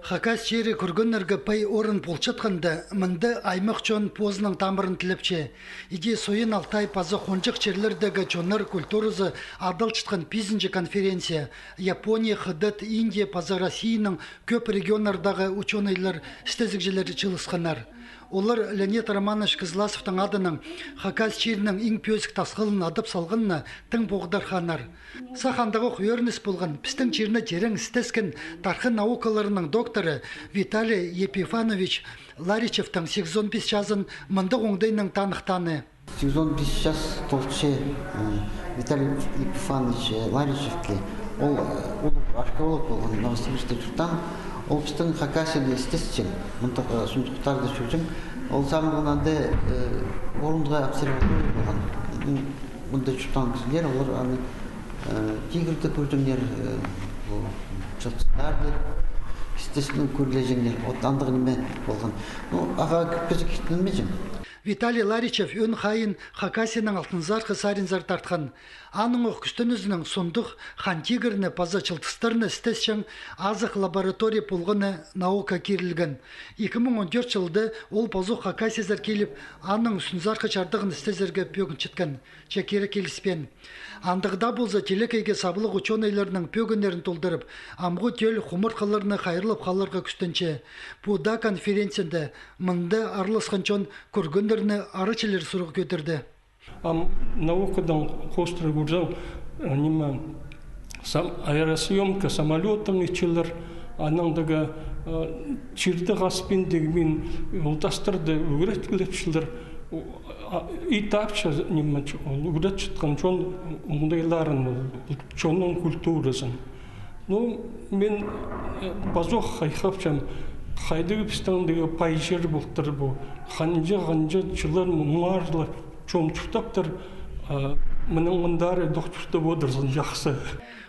Хакас жері көргөннерге пай орын болчатқанда, мынды аймақ жон позының тамырын тілепче. Иде сойын Алтай пазы хонжық жерлердегі жонар культурызы адал чытқан 5-нче конференция. Япония, Хыдыт, Индия, пазы Россияның көп регионардағы ученыйлар істезікжелері чылысқанар. Олар Леонид Романович Кызласовтың адының Хакас жерінің ең пөзік тасқылын адып салғынна тың боғдарханар. Сахандағы құйырныс болған пістің жеріне жерің істескен тарқы наукаларының докторы Виталий Епифанович Ларичевтің 815 жазын мұнды оңдайның танықтаны. 815 жаз толықшы Виталий Епифанович Ларичевке ол археолог болған Новосибирскте тұртан. Ол біздің Хакасияны істескен, мұнтағы сұмдықтарды жүрген. Ол самығынады орынға обсерватория болған. Мұнда жүртан кісілер, олар тигрді көрдіңдер, жылтықтарды істесінің көрлежеңдер, отандығыны болған. Аға көпкізі кеттілмейжім. Виталий Ларичев өн хайын Хакасияның алтынзарқы саринзар тартқан. Аның оқыстынызының сондық хан тигірні паза чылтыстарыны істесшен азық лаборатория болғаны наука керілген. 2014 жылды ол пазу Хакасиязар келіп, аның сүнзарқы чардығын істезерге пөгін чіткен. Чекері келіспен. Андығда болса телекейге сабылық ученыйларының пөгінерін толдырып, амғу тел хумырқаларыны қайырлып қаларға күстінші. Бұда конференцияда мұнды арлысқан жон көргендеріні арычылер сұрғы көтерді. Наукадан қостыры көрзау, аэросъемка самолетом нечелер, анаңдығы черді ғаспен дегімен ұлтастырды өгіреткілепшілер, и тапча немножко угадать контроль моделярный чонон культурызын. Ну мен базох хайхапчам хайды пистандыгы пайжер болтыр бу. Ханжа чылар муарлы чон чуптаптыр. Менің мындары доктурда бодырсын жақсы.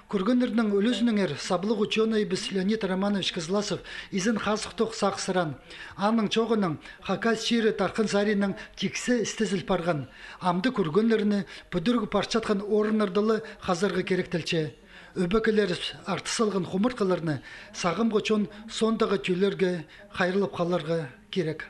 Көргендердің өлізінің сабылық ученый біз Леонид Романович Кызласов изін хасықтық сақсыран. Аның чоғының Хакас жері тарқын зарының тексі істезіл парған. Амды көргендеріні бүдіргі парчатқан орынардылы қазырғы керектілче. Өбекілер артысалған хумырқаларыны сағым ғычон сондағы түйлерге қайрылып қаларға керек.